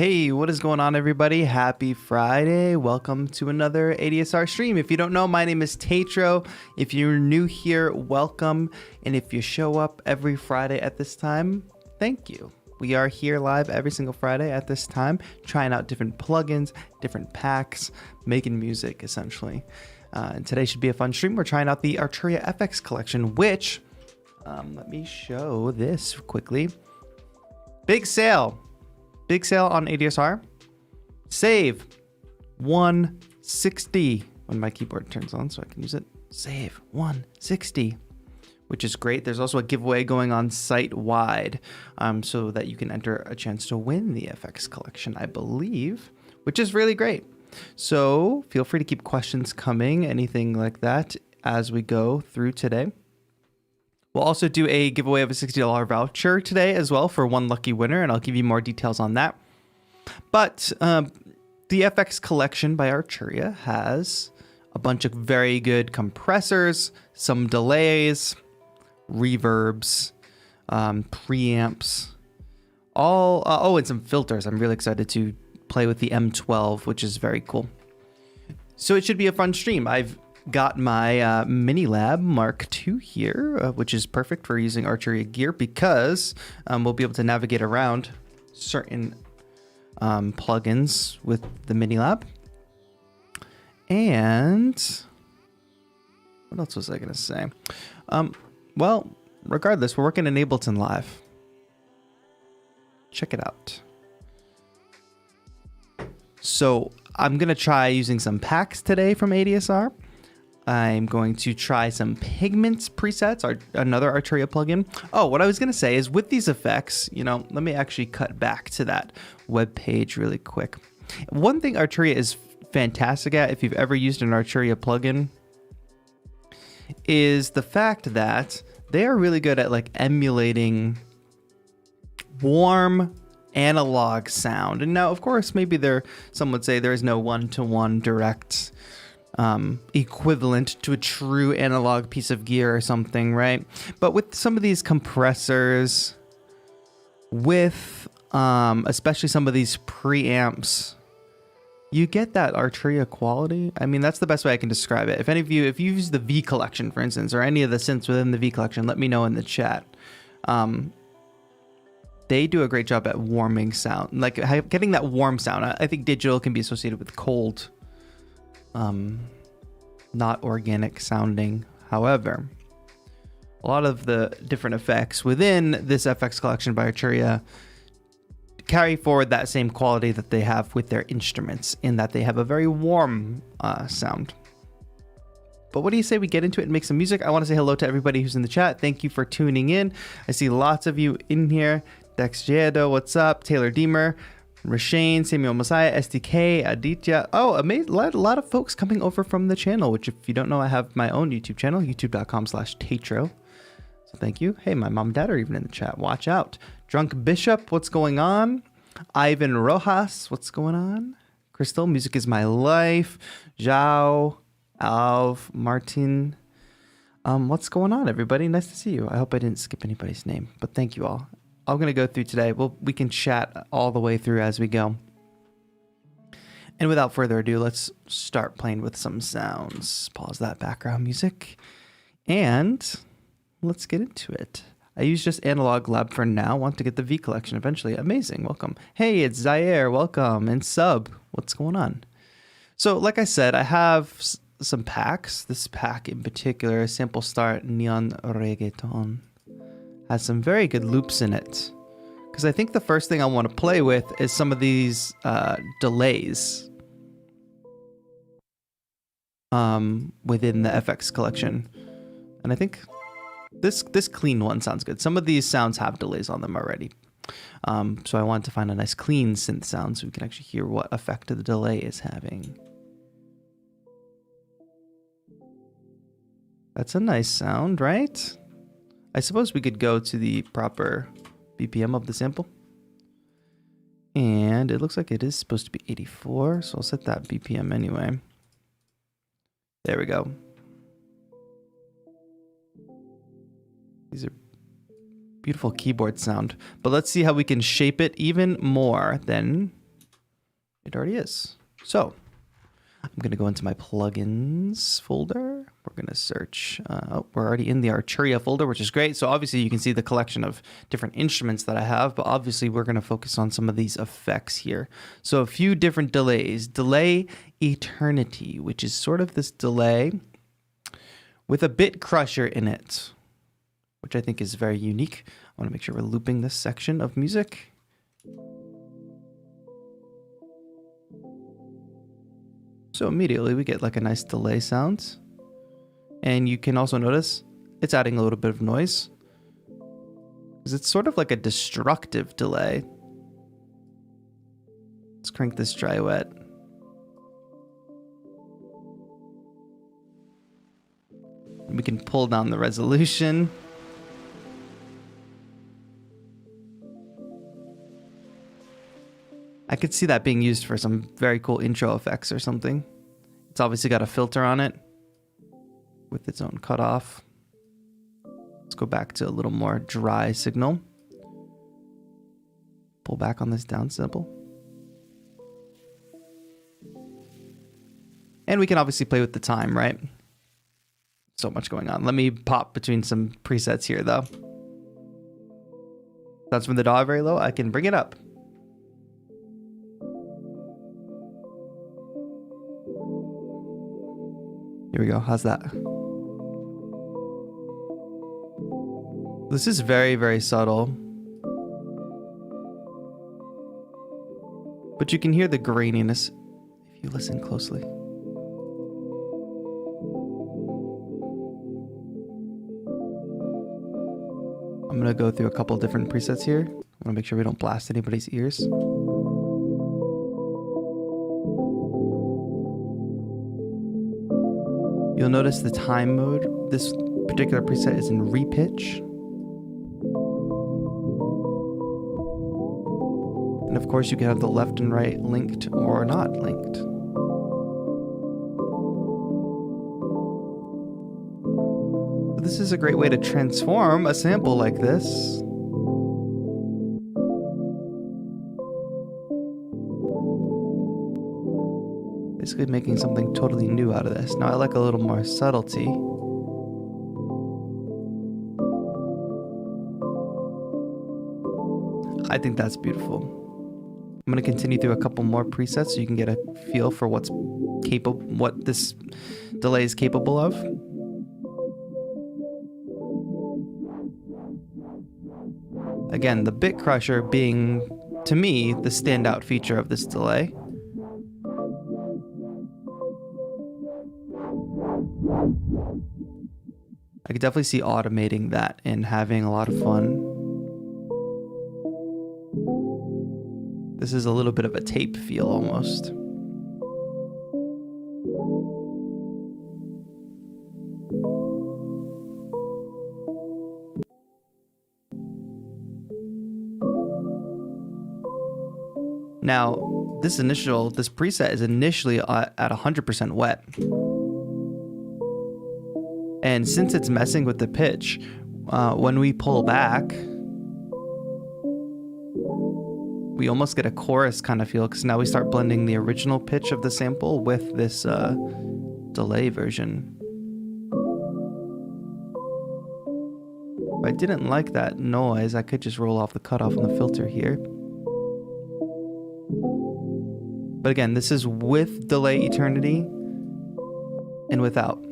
Hey, what is going on, everybody? Happy Friday. Welcome to another ADSR stream. If you don't know, my name is TAETRO. If you're new here, welcome. And if you show up every Friday at this time, thank you. We are here live every single Friday at this time, trying out different plugins, different packs, making music, essentially. And today should be a fun stream. We're trying out the Arturia FX Collection, which, let me show this quickly. Big sale. Big sale on ADSR. Save 160 when my keyboard turns on so I can use it. Save 160, which is great. There's also a giveaway going on site-wide so that you can enter a chance to win the FX Collection, I believe, which is really great. So feel free to keep questions coming, anything like that, as we go through today. We'll also do a giveaway of a $60 voucher today as well for one lucky winner, and I'll give you more details on that. But the FX Collection by Arturia has a bunch of very good compressors, some delays, reverbs, preamps, and some filters. I'm really excited to play with the M12, which is very cool. So it should be a fun stream. I've got my Mini Lab Mark II here, which is perfect for using Arturia gear because we'll be able to navigate around certain plugins with the Mini Lab. And what else was I going to say? Well, regardless, we're working in Ableton Live. Check it out. So I'm going to try using some packs today from ADSR. I'm going to try some pigments presets, another Arturia plugin. Oh, what I was going to say is with these effects, let me actually cut back to that web page really quick. One thing Arturia is fantastic at, if you've ever used an Arturia plugin, is the fact that they are really good at emulating warm analog sound. And now, of course, maybe some would say there is no one-to-one direct equivalent to a true analog piece of gear or something, right? But with some of these compressors, with especially some of these preamps, you get that Arturia quality. I mean, that's the best way I can describe it. If you use the V Collection, for instance, or any of the synths within the V Collection, let me know in the chat. They do a great job at warming sound, getting that warm sound. I think digital can be associated with cold, not organic sounding. However, a lot of the different effects within this FX Collection by Arturia carry forward that same quality that they have with their instruments, in that they have a very warm sound. But what do you say we get into it and make some music? I want to say hello to everybody who's in the chat. Thank you for tuning in. I see lots of you in here. Dex Jedo, what's up? Taylor Deemer, Rashane, Samuel Messiah, SDK, Aditya. Oh, a lot of folks coming over from the channel, which, if you don't know, I have my own YouTube channel, youtube.com/TAETRO. So thank you. Hey, my mom and dad are even in the chat. Watch out. Drunk Bishop, what's going on? Ivan Rojas, what's going on? Crystal, music is my life. Zhao, Alv, Martin. What's going on, everybody? Nice to see you. I hope I didn't skip anybody's name, but thank you all. I'm going to go through today. We can chat all the way through as we go. And without further ado, let's start playing with some sounds. Pause that background music. And let's get into it. I use just Analog Lab for now. Want to get the V Collection eventually. Amazing. Welcome. Hey, it's Zaire. Welcome. And Sub. What's going on? So, like I said, I have some packs. This pack in particular, Sample Start Neon Reggaeton, has some very good loops in it. Because I think the first thing I want to play with is some of these delays within the FX Collection. And I think this clean one sounds good. Some of these sounds have delays on them already. So I want to find a nice clean synth sound so we can actually hear what effect the delay is having. That's a nice sound, right? I suppose we could go to the proper BPM of the sample. And it looks like it is supposed to be 84, so I'll set that BPM anyway. There we go. These are beautiful keyboard sound, but let's see how we can shape it even more than It already is. So I'm going to go into my plugins folder. We're going to search. We're already in the Arturia folder, which is great. So obviously you can see the collection of different instruments that I have, but obviously we're going to focus on some of these effects here. So a few different delays. Delay Eternity, which is sort of this delay with a bit crusher in it, which I think is very unique. I want to make sure we're looping this section of music. So immediately we get like a nice delay sound. And you can also notice it's adding a little bit of noise, because it's sort of like a destructive delay. Let's crank this dry wet. We can pull down the resolution. I could see that being used for some very cool intro effects or something. It's obviously got a filter on it with its own cutoff. Let's go back to a little more dry signal. Pull back on this down sample. And we can obviously play with the time, right? So much going on. Let me pop between some presets here though. That's when the DAW very low. I can bring it up. Here we go. How's that? This is very, very subtle. But you can hear the graininess if you listen closely. I'm going to go through a couple different presets here. I want to make sure we don't blast anybody's ears. You'll notice the time mode. This particular preset is in repitch. And of course you can have the left and right linked or not linked. But this is a great way to transform a sample like this. Basically making something totally new out of this. Now I like a little more subtlety. I think that's beautiful. I'm going to continue through a couple more presets so you can get a feel for what this delay is capable of. Again, the bit crusher being, to me, the standout feature of this delay. I could definitely see automating that and having a lot of fun. This is a little bit of a tape feel almost. Now, this preset is initially at 100% wet. And since it's messing with the pitch, when we pull back, we almost get a chorus kind of feel, because now we start blending the original pitch of the sample with this delay version. If I didn't like that noise, I could just roll off the cutoff on the filter here. But again, this is with delay eternity and without.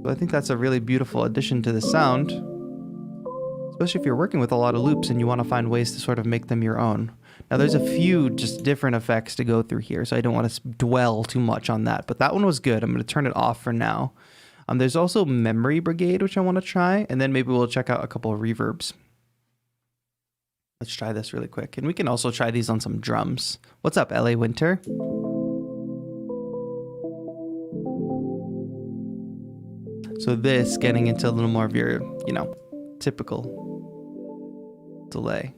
So I think that's a really beautiful addition to the sound, especially if you're working with a lot of loops and you want to find ways to sort of make them your own. Now there's a few just different effects to go through here, so I don't want to dwell too much on that, but that one was good. I'm going to turn it off for now. There's also Memory Brigade, which I want to try, and then maybe we'll check out a couple of reverbs. Let's try this really quick, and we can also try these on some drums. What's up, LA Winter? So this getting into a little more of your, typical delay.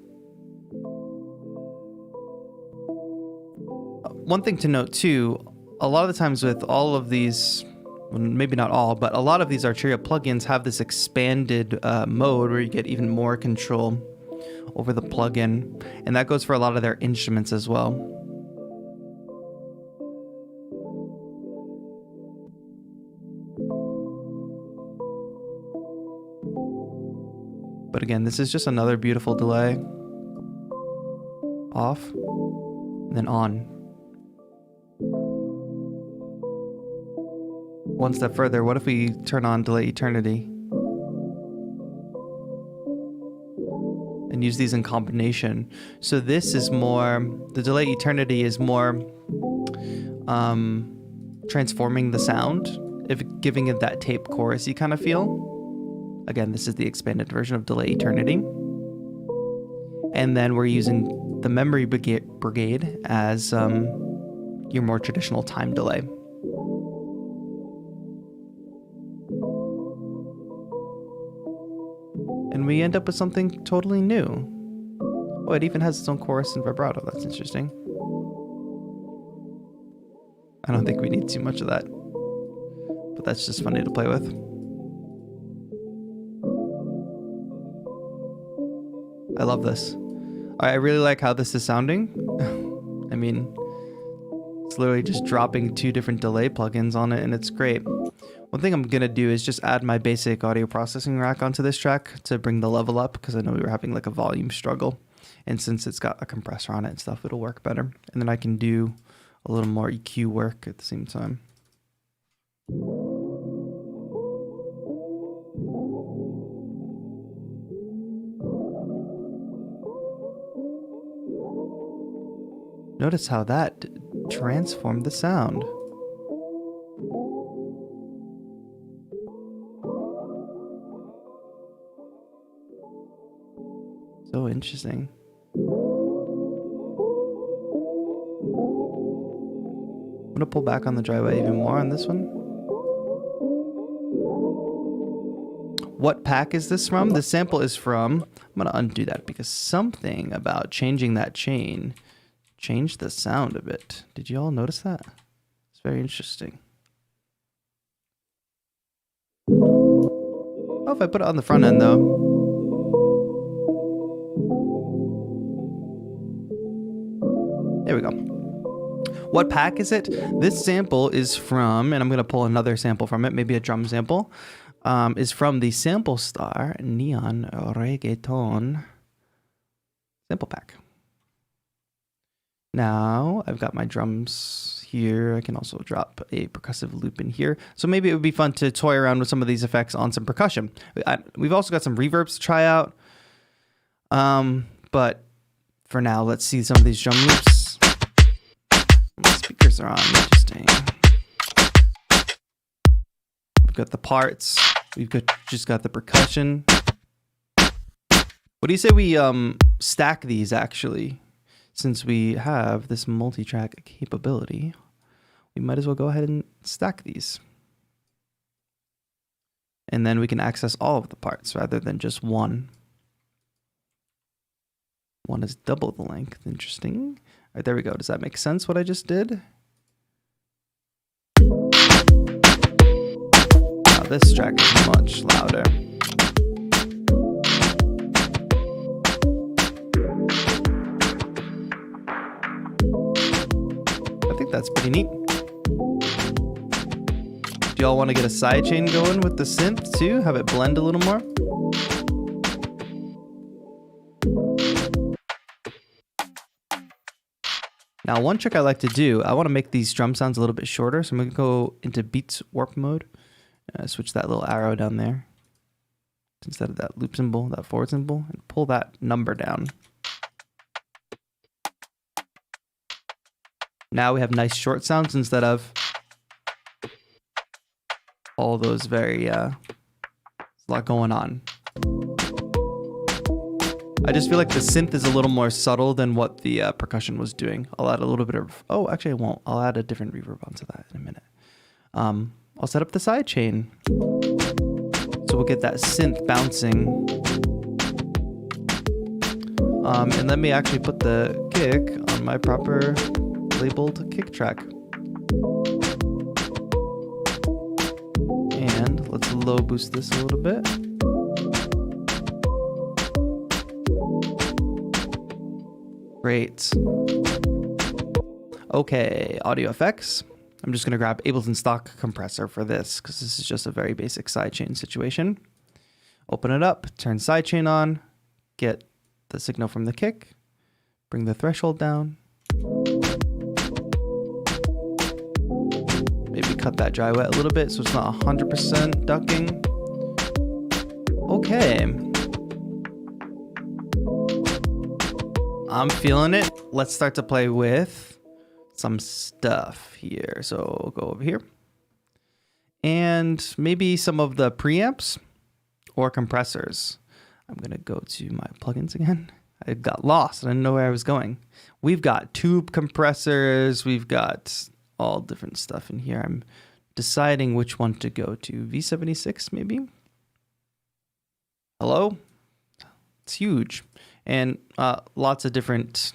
One thing to note too, a lot of the times with all of these well, maybe not all, but a lot of these Arturia plugins have this expanded mode where you get even more control over the plugin, and that goes for a lot of their instruments as well. But again, this is just another beautiful delay. Off, and then on. One step further, what if we turn on delay eternity and use these in combination? So this is more, the delay eternity is more transforming the sound, if giving it that tape chorusy kind of feel. Again, this is the expanded version of delay eternity. And then we're using the memory brigade as your more traditional time delay. And we end up with something totally new. Oh, it even has its own chorus and vibrato. That's interesting. I don't think we need too much of that, but that's just funny to play with. I love this. I really like how this is sounding. I mean, it's literally just dropping 2 different delay plugins on it, and it's great. One thing I'm gonna do is just add my basic audio processing rack onto this track to bring the level up, because I know we were having like a volume struggle, and since it's got a compressor on it and stuff, it'll work better. And then I can do a little more EQ work at the same time. Notice how that transformed the sound. So interesting. I'm gonna pull back on the driveway even more on this one. What pack is this from? This sample is from, I'm gonna undo that because something about changing that chain changed the sound a bit. Did you all notice that? It's very interesting. Oh, if I put it on the front end though. There we go. What pack is it? This sample is from, and I'm going to pull another sample from it, maybe a drum sample, is from the Sample Star Neon Reggaeton sample pack. Now I've got my drums here. I can also drop a percussive loop in here. So maybe it would be fun to toy around with some of these effects on some percussion. We've also got some reverbs to try out. But for now, let's see some of these drum loops. The speakers are on. Interesting. We've got the parts. We've just got the percussion. What do you say we stack these actually? Since we have this multi-track capability, we might as well go ahead and stack these. And then we can access all of the parts rather than just one. One is double the length. Interesting. All right, there we go. Does that make sense what I just did? Now this track is much louder. I think that's pretty neat. Do y'all want to get a sidechain going with the synth too? Have it blend a little more? Now, one trick I like to do, I want to make these drum sounds a little bit shorter, so I'm going to go into Beats Warp mode, switch that little arrow down there, instead of that loop symbol, that forward symbol, and pull that number down. Now we have nice short sounds instead of all those very, there's a lot going on. I just feel like the synth is a little more subtle than what the percussion was doing. I'll add a little bit of, oh, actually I won't. I'll add a different reverb onto that in a minute. I'll set up the sidechain. So we'll get that synth bouncing. And let me actually put the kick on my proper labeled kick track. And let's low boost this a little bit. Great. Okay, audio effects. I'm just going to grab Ableton stock compressor for this because this is just a very basic sidechain situation. Open it up, turn sidechain on, get the signal from the kick, bring the threshold down. Maybe cut that dry wet a little bit so it's not 100% ducking. Okay. I'm feeling it. Let's start to play with some stuff here. So we'll go over here. And maybe some of the preamps or compressors. I'm going to go to my plugins again. I got lost. I didn't know where I was going. We've got tube compressors. We've got all different stuff in here. I'm deciding which one to go to. V76 maybe? Hello? It's huge. And lots of different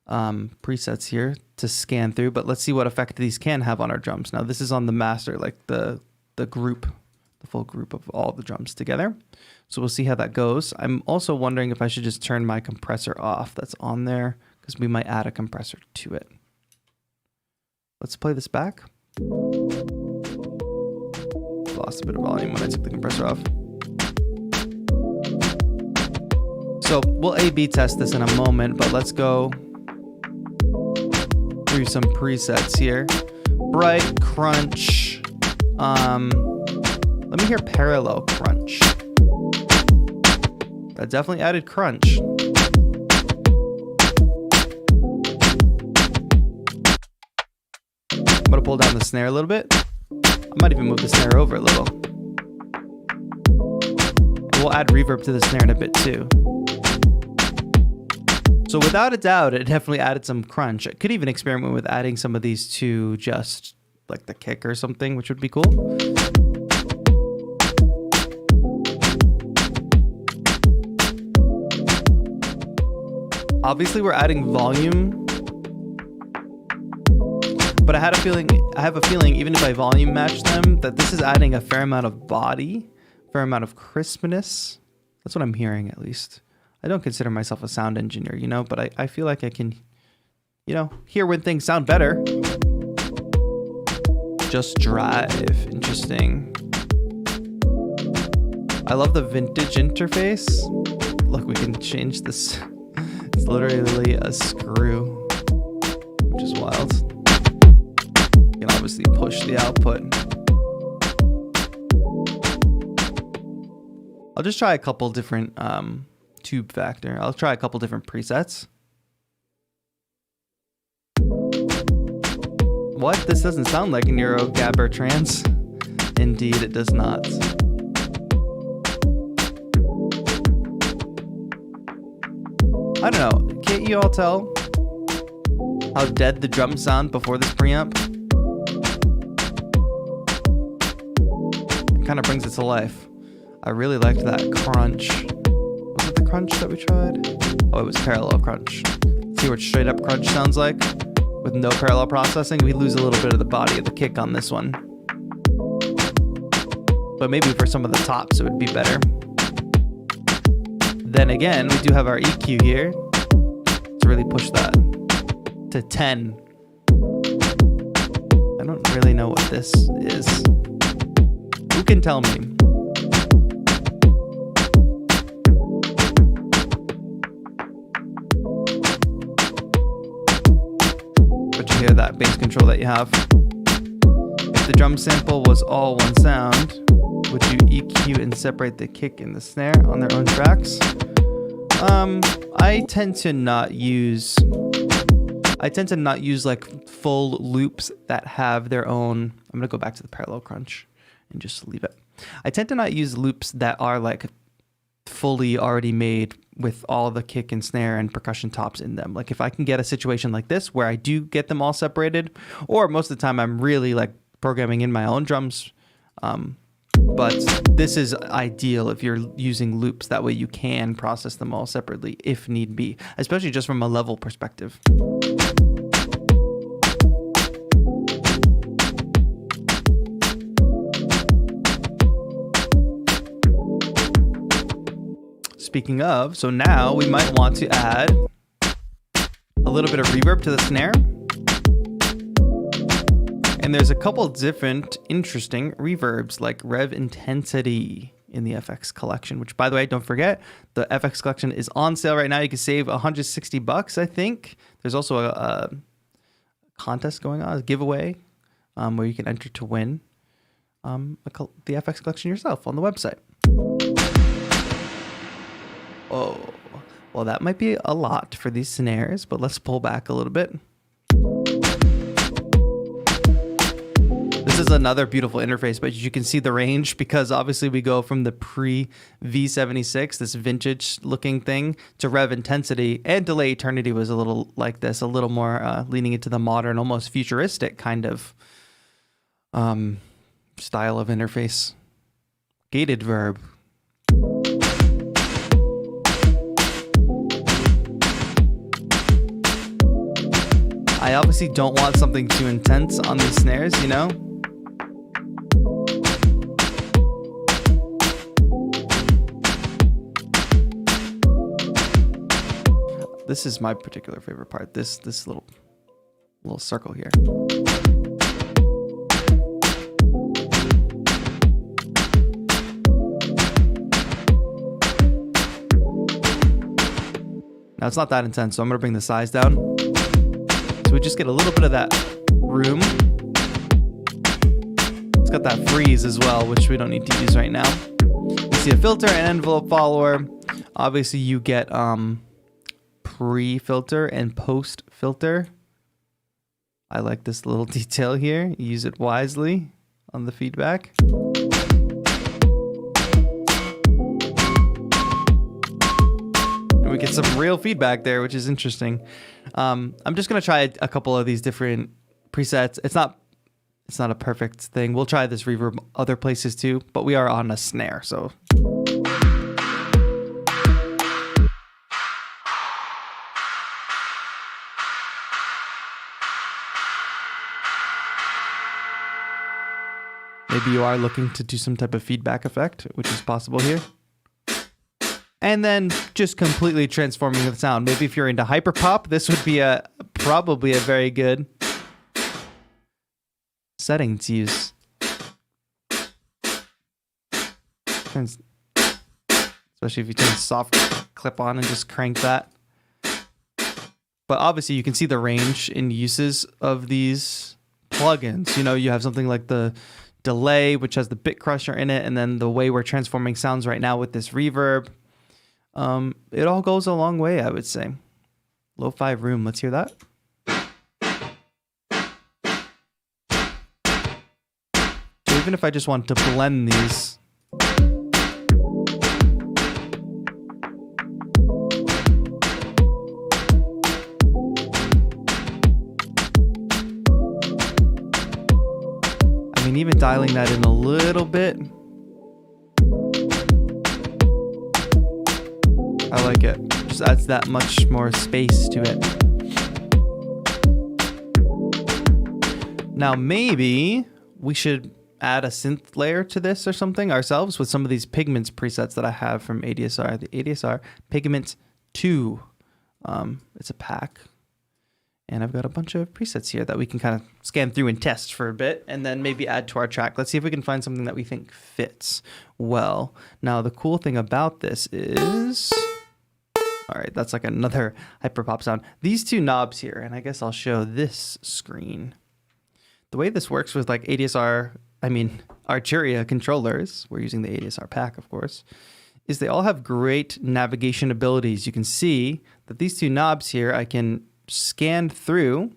presets here to scan through. But let's see what effect these can have on our drums. Now this is on the master, like the group, the full group of all the drums together. So we'll see how that goes. I'm also wondering if I should just turn my compressor off that's on there because we might add a compressor to it. Let's play this back. Lost a bit of volume when I took the compressor off. So we'll A/B test this in a moment, but let's go through some presets here. Bright, crunch. Let me hear parallel crunch. That definitely added crunch. I'm gonna pull down the snare a little bit. I might even move the snare over a little. And we'll add reverb to the snare in a bit too. So without a doubt, it definitely added some crunch. I could even experiment with adding some of these to just like the kick or something, which would be cool. Obviously, we're adding volume, but I have a feeling, even if I volume match them, that this is adding a fair amount of body, fair amount of crispness. That's what I'm hearing, at least. I don't consider myself a sound engineer, you know, but I feel like I can, you know, hear when things sound better. Just drive. Interesting. I love the vintage interface. Look, we can change this. It's literally a screw, which is wild. You can obviously push the output. I'll just try a couple different tube factor. I'll try a couple different presets. What? This doesn't sound like a Neuro Gabber trance. Indeed, it does not. I don't know. Can't you all tell how dead the drums sound before this preamp? It kind of brings it to life. I really liked that crunch. Was it the crunch that we tried? Oh, it was parallel crunch. See what straight up crunch sounds like? With no parallel processing, we lose a little bit of the body of the kick on this one. But maybe for some of the tops, it would be better. Then again, we do have our EQ here to really push that to 10. I don't really know what this is. Who can tell me? But you hear that bass control that you have. If the drum sample was all one sound, would you EQ and separate the kick and the snare on their own tracks? I tend to not use like full loops that have their own. I'm gonna go back to the parallel crunch and just leave it. I tend to not use loops that are like fully already made with all the kick and snare and percussion tops in them. Like if I can get a situation like this where I do get them all separated, or most of the time I'm really like programming in my own drums. But this is ideal if you're using loops. That way you can process them all separately if need be, especially just from a level perspective. speaking of, so now we might want to add a little bit of reverb to the snare. And there's a couple different interesting reverbs like rev intensity in the FX Collection, which, by the way, don't forget, the FX Collection is on sale right now. You can save $160, I think. There's also a contest going on, a giveaway, where you can enter to win the FX Collection yourself on the website. Oh, well, that might be a lot for these snares, but let's pull back a little bit. This is another beautiful interface, but you can see the range because obviously we go from the pre-V76, this vintage looking thing, to rev intensity, and delay eternity was a little like this, a little more leaning into the modern, almost futuristic kind of style of interface. Gated verb. I obviously don't want something too intense on these snares, you know? This is my particular favorite part. This little circle here. Now it's not that intense, so I'm gonna bring the size down. So we just get a little bit of that room. It's got that freeze as well, which we don't need to use right now. You see a filter and envelope follower. Obviously you get pre-filter and post-filter. I like this little detail here. Use it wisely on the feedback. And we get some real feedback there, which is interesting. I'm just gonna try a couple of these different presets. It's not a perfect thing. We'll try this reverb other places too, but we are on a snare, so. Maybe you are looking to do some type of feedback effect, which is possible here. And then just completely transforming the sound. Maybe if you're into hyperpop, this would be probably a very good setting to use. Especially if you turn soft clip on and just crank that. But obviously you can see the range in uses of these plugins. You know, you have something like the delay, which has the bit crusher in it, and then the way we're transforming sounds right now with this reverb. It all goes a long way, I would say. Lo-fi room, let's hear that. So even if I just want to blend these, I mean, even dialing that in a little bit, I like it. Just adds that much more space to it. Now maybe we should add a synth layer to this or something ourselves with some of these pigments presets that I have from ADSR. The ADSR Pigment 2. It's a pack. And I've got a bunch of presets here that we can kind of scan through and test for a bit and then maybe add to our track. Let's see if we can find something that we think fits well. Now, the cool thing about this is... All right, that's like another hyperpop sound. These two knobs here, and I guess I'll show this screen. The way this works with like Arturia controllers, we're using the ADSR pack, of course, is they all have great navigation abilities. You can see that these two knobs here, I can scan through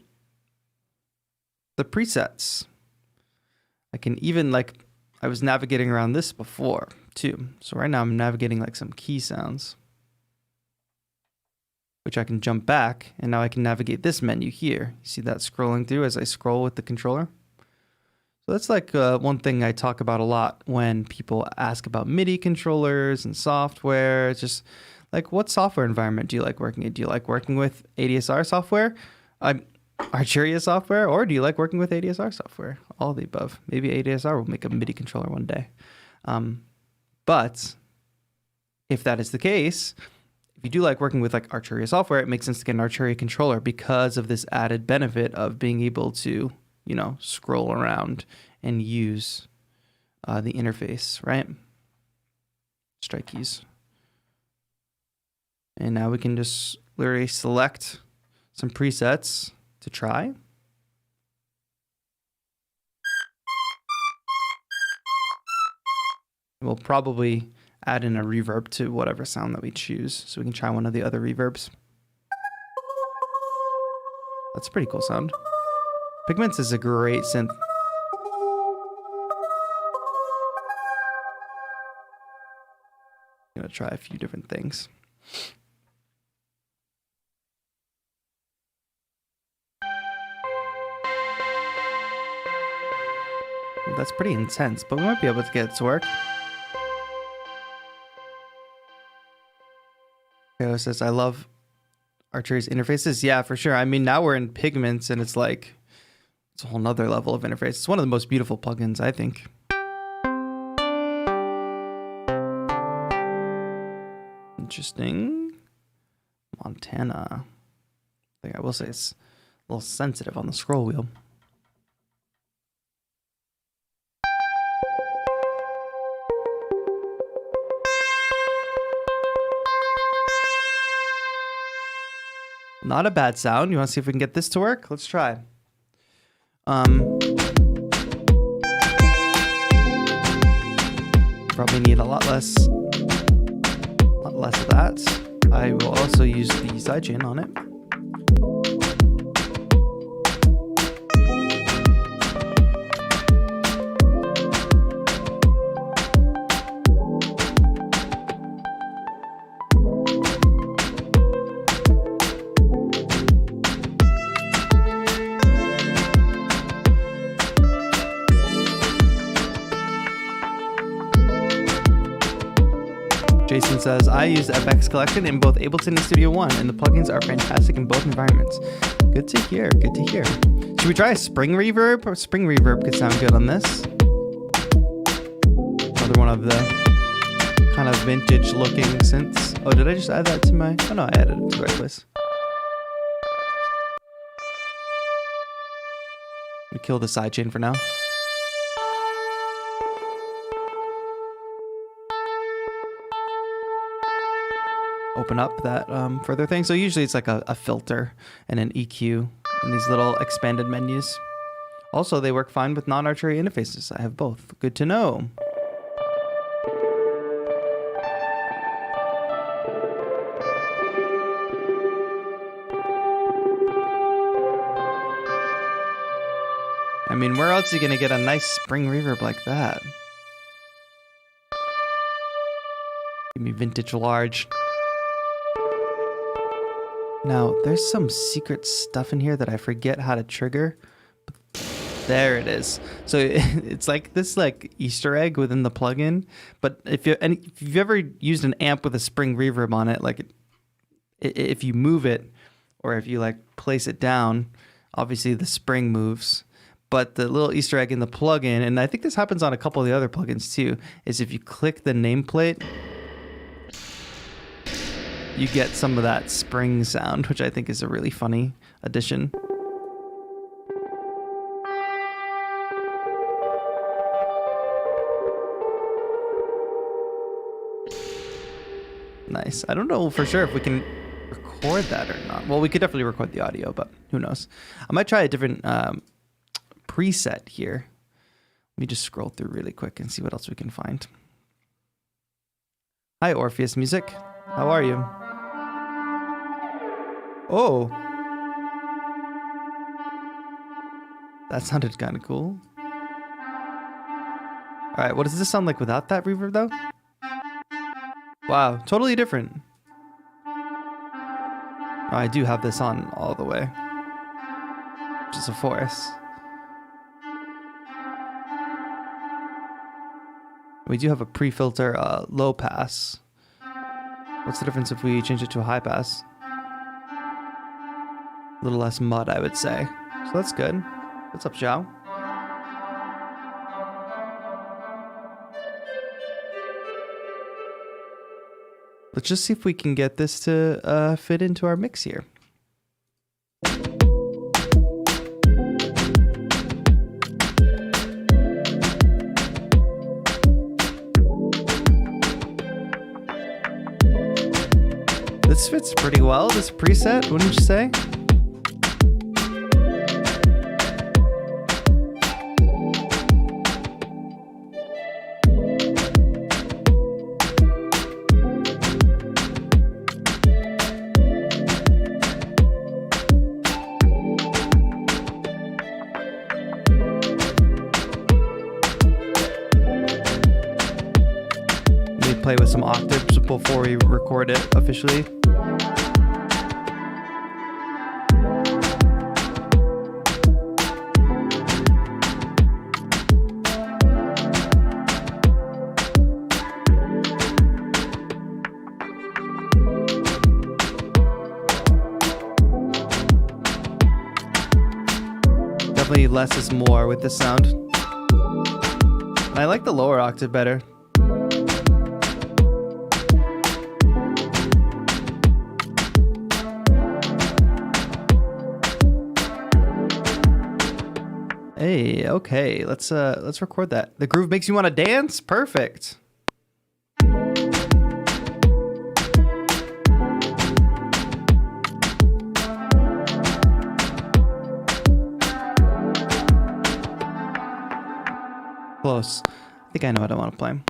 the presets. I can even, like, I was navigating around this before too. So right now I'm navigating like some key sounds, which I can jump back, and now I can navigate this menu here. You see that scrolling through as I scroll with the controller? So that's like one thing I talk about a lot when people ask about MIDI controllers and software. It's just like, what software environment do you like working in? Do you like working with ADSR software, Arturia software, or do you like working with ADSR software? All of the above. Maybe ADSR will make a MIDI controller one day. But if that is the case, if you do like working with like Arturia software, it makes sense to get an Arturia controller because of this added benefit of being able to, you know, scroll around and use the interface, right? Strike keys. And now we can just literally select some presets to try. We'll probably add in a reverb to whatever sound that we choose, so we can try one of the other reverbs. That's a pretty cool sound. Pigments is a great synth. I'm gonna try a few different things. Well, that's pretty intense, but we might be able to get it to work. Kayla says, I love Arturia's interfaces. Yeah, for sure. I mean, now we're in Pigments, and it's like, it's a whole nother level of interface. It's one of the most beautiful plugins, I think. Interesting. Montana. I think I will say it's a little sensitive on the scroll wheel. Not a bad sound. You want to see if we can get this to work? Let's try. Probably need a lot less of that. I will also use the sidechain on it. Jason says, I use FX Collection in both Ableton and Studio One, and the plugins are fantastic in both environments. Good to hear, good to hear. Should we try a spring reverb? Or spring reverb could sound good on this. Another one of the kind of vintage looking synths. Oh, did I just add that to my... Oh no, I added it to the right place. We kill the sidechain for now. Open up that further thing. So usually it's like a filter and an EQ in these little expanded menus. Also, they work fine with non-Arturia interfaces. I have both. Good to know. I mean, where else are you going to get a nice spring reverb like that? Give me vintage large. Now, there's some secret stuff in here that I forget how to trigger. There it is. So it's like this like Easter egg within the plugin. But if you've ever used an amp with a spring reverb on it, like if you move it or if you like place it down, obviously the spring moves. But the little Easter egg in the plugin, and I think this happens on a couple of the other plugins too, is if you click the nameplate, you get some of that spring sound, which I think is a really funny addition. Nice. I don't know for sure if we can record that or not. Well, we could definitely record the audio, but who knows? I might try a different preset here. Let me just scroll through really quick and see what else we can find. Hi, Orpheus Music. How are you? Oh. That sounded kind of cool. All right, what does this sound like without that reverb, though? Wow, totally different. Oh, I do have this on all the way, which is a force. We do have a pre-filter low pass. What's the difference if we change it to a high pass? A little less mud, I would say. So that's good. What's up, Zhao? Let's just see if we can get this to fit into our mix here. This fits pretty well, this preset, wouldn't you say? Play with some octaves before we record it officially. Definitely less is more with this sound. I like the lower octave better. Hey, okay, let's record that. The groove makes you want to dance? Perfect. Close. I think I know what I want to play.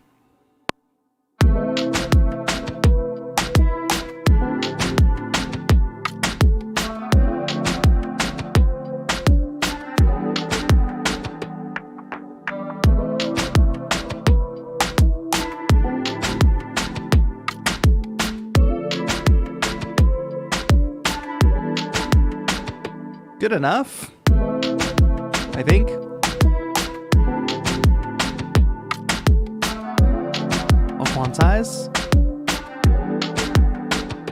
Good enough, I think. I'll quantize.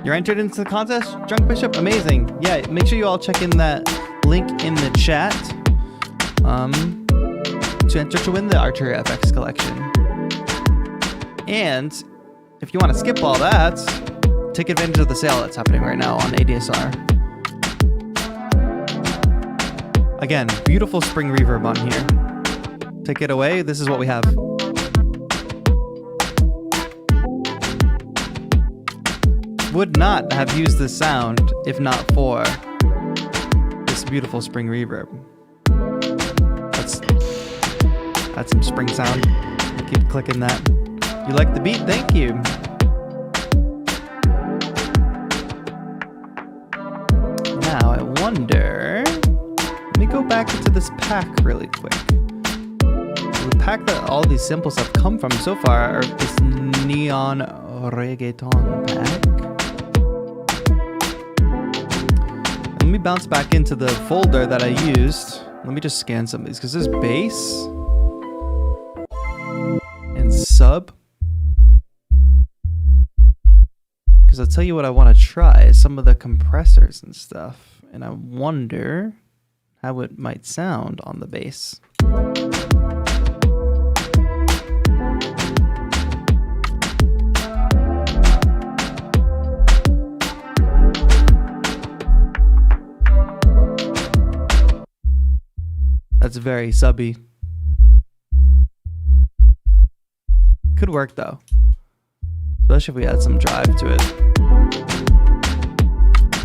You're entered into the contest, Drunk Bishop. Amazing. Yeah, make sure you all check in that link in the chat to enter to win the Arturia FX Collection. And if you want to skip all that, take advantage of the sale that's happening right now on ADSR. Again, beautiful spring reverb on here. Take it away, this is what we have. Would not have used this sound if not for this beautiful spring reverb. That's some spring sound. Keep clicking that. You like the beat? Thank you. Now I wonder... Let me go back into this pack really quick. The pack that all these simple stuff come from so far are this neon reggaeton pack. And let me bounce back into the folder that I used. Let me just scan some of these because there's bass and sub. Because I'll tell you what I want to try, some of the compressors and stuff. And I wonder how it might sound on the bass. That's very subby. Could work though, especially if we add some drive to it.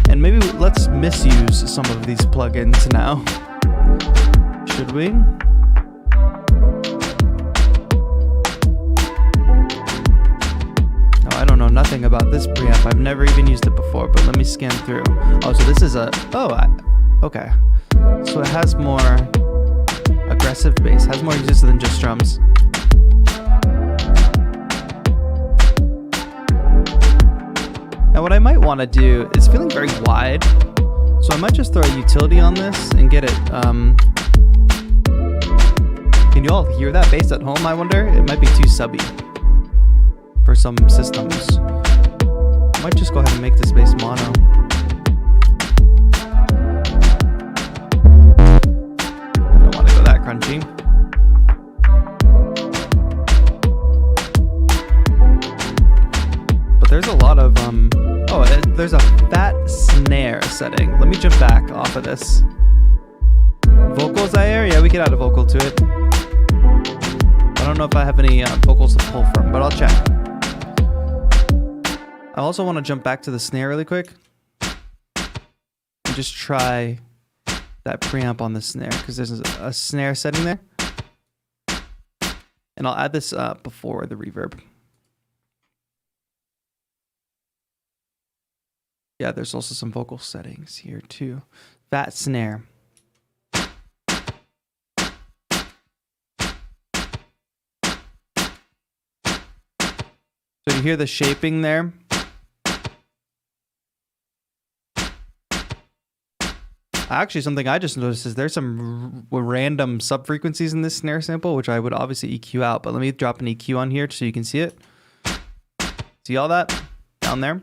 And maybe let's misuse some of these plugins now. Should we? No, I don't know nothing about this preamp. I've never even used it before, but let me scan through. Oh, so this is a... okay. So it has more aggressive bass. Has more resistance than just drums. Now what I might want to do is feeling very wide, so I might just throw a utility on this and get it, can you all hear that bass at home, I wonder? It might be too subby for some systems. I might just go ahead and make this bass mono. I don't want to go that crunchy. there's a lot of there's a fat snare setting. Let me jump back off of this. Vocals I hear? Yeah, we could add a vocal to it. I don't know if I have any vocals to pull from, but I'll check. I also want to jump back to the snare really quick and just try that preamp on the snare, because there's a snare setting there. And I'll add this before the reverb. Yeah, there's also some vocal settings here too. Fat snare. So you hear the shaping there? Actually, something I just noticed is there's some random sub-frequencies in this snare sample, which I would obviously EQ out, but let me drop an EQ on here so you can see it. See all that down there?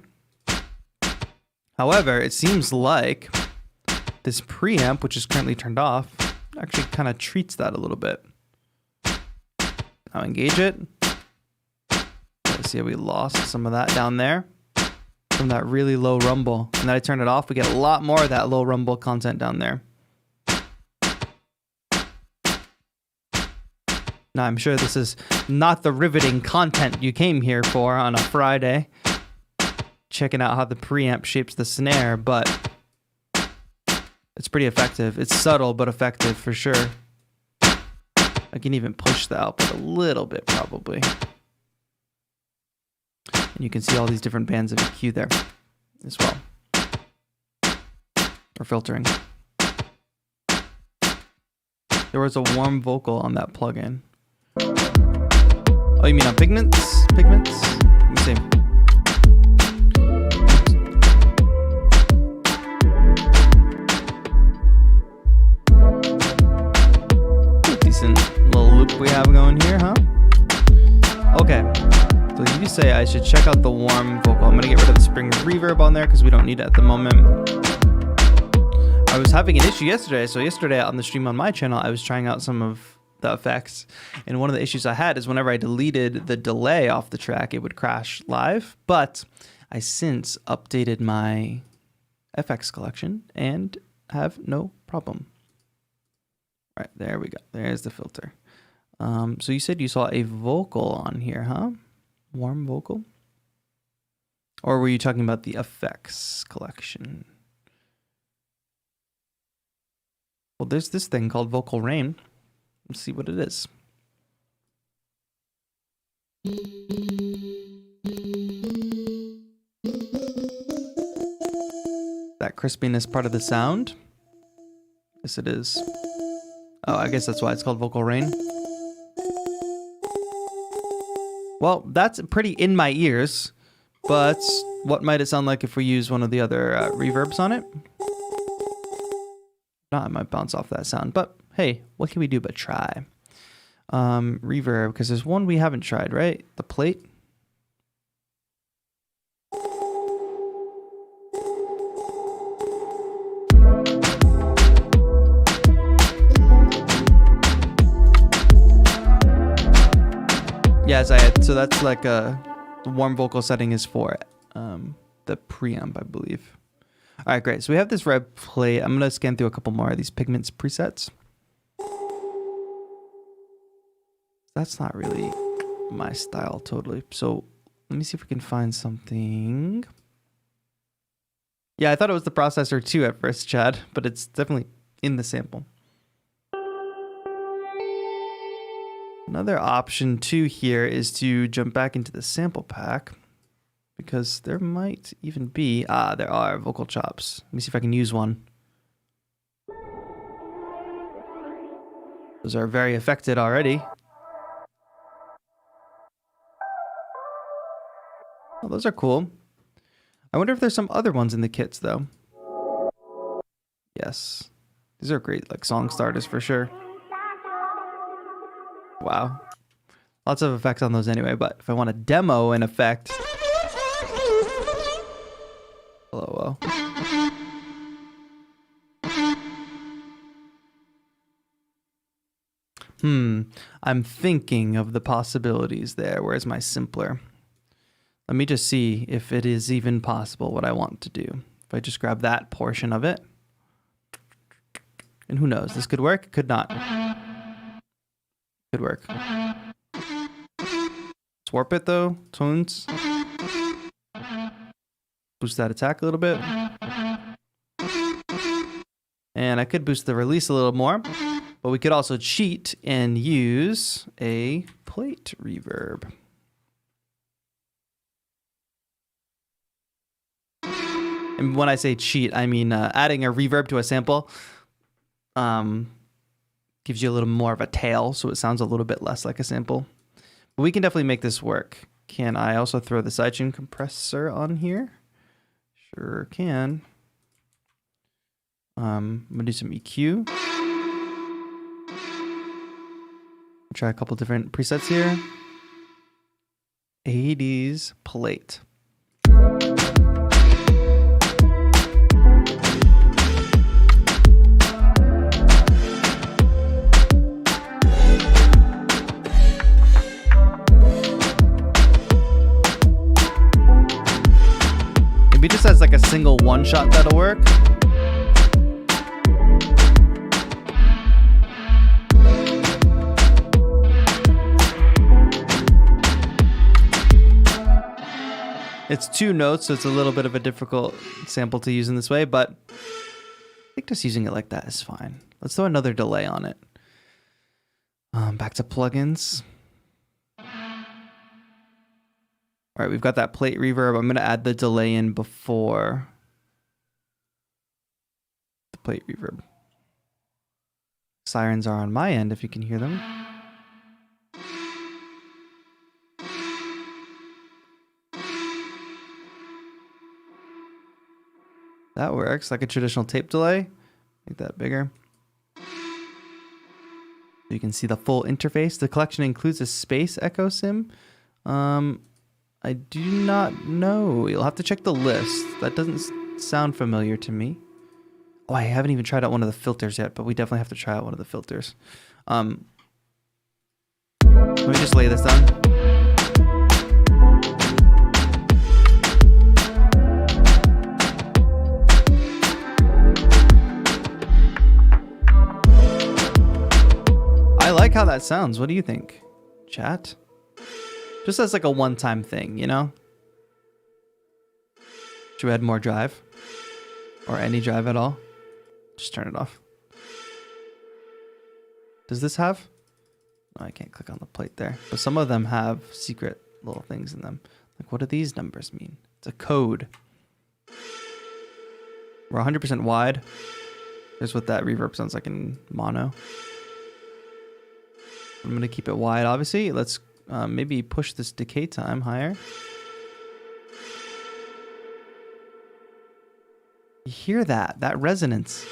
However, it seems like this preamp, which is currently turned off, actually kind of treats that a little bit. Now engage it. Let's see how we lost some of that down there from that really low rumble. And then I turn it off, we get a lot more of that low rumble content down there. Now, I'm sure this is not the riveting content you came here for on a Friday, checking out how the preamp shapes the snare, but it's pretty effective. It's subtle, but effective for sure. I can even push the output a little bit, probably. And you can see all these different bands of EQ there as well. Or filtering. There was a warm vocal on that plugin. Oh, you mean on Pigments? Pigments? Let me see. Decent little loop we have going here, huh? Okay. So you say I should check out the warm vocal. I'm gonna get rid of the spring reverb on there because we don't need it at the moment. I was having an issue yesterday. So yesterday on the stream on my channel, I was trying out some of the effects. And one of the issues I had is whenever I deleted the delay off the track, it would crash live. But I since updated my FX collection and have no problem. All right, there we go. There's the filter. So you said you saw a vocal on here, huh? Warm vocal? Or were you talking about the FX collection? Well, there's this thing called Vocal Rain. Let's see what it is. That crispiness part of the sound? Yes, it is. Oh, I guess that's why it's called Vocal Rain. Well, that's pretty in my ears, but what might it sound like if we use one of the other reverbs on it? No, I might bounce off that sound, but hey, what can we do but try? Reverb, because there's one we haven't tried, right? The plate. Yeah, so that's like the warm vocal setting is for the preamp, I believe. All right, great. So we have this red plate. I'm gonna scan through a couple more of these Pigments presets. That's not really my style totally. So let me see if we can find something. Yeah, I thought it was the processor too at first, Chad, but it's definitely in the sample. Another option too here is to jump back into the sample pack, because there might even be, there are vocal chops. Let me see if I can use one. Those are very affected already. Oh, those are cool. I wonder if there's some other ones in the kits though. Yes. These are great, like song starters for sure. Wow. Lots of effects on those anyway, but if I want to demo an effect. Hello. I'm thinking of the possibilities there. Where's my simpler? Let me just see if it is even possible what I want to do. If I just grab that portion of it. And who knows, this could work, could not. Could work. Let's warp it though, tones. Boost that attack a little bit. And I could boost the release a little more, but we could also cheat and use a plate reverb. And when I say cheat, I mean adding a reverb to a sample gives you a little more of a tail, so it sounds a little bit less like a sample. But we can definitely make this work. Can I also throw the sidechain compressor on here? Sure can. I'm gonna do some EQ. Try a couple different presets here. 80s plate. Maybe just as like a single one shot that'll work. It's 2 notes, so it's a little bit of a difficult sample to use in this way, but I think just using it like that is fine. Let's throw another delay on it. Back to plugins. All right, we've got that plate reverb. I'm going to add the delay in before the plate reverb. Sirens are on my end, if you can hear them. That works, like a traditional tape delay. Make that bigger. So you can see the full interface. The collection includes a space echo sim. I do not know. You'll have to check the list. That doesn't sound familiar to me. Oh, I haven't even tried out one of the filters yet, but we definitely have to try out one of the filters. Let me just lay this down. I like how that sounds. What do you think, chat? Just as like a one-time thing, you know? Should we add more drive? Or any drive at all? Just turn it off. Does this have? Oh, I can't click on the plate there. But some of them have secret little things in them. Like, what do these numbers mean? It's a code. We're 100% wide. Here's what that reverb sounds like in mono. I'm going to keep it wide, obviously. Let's maybe push this decay time higher. You hear that resonance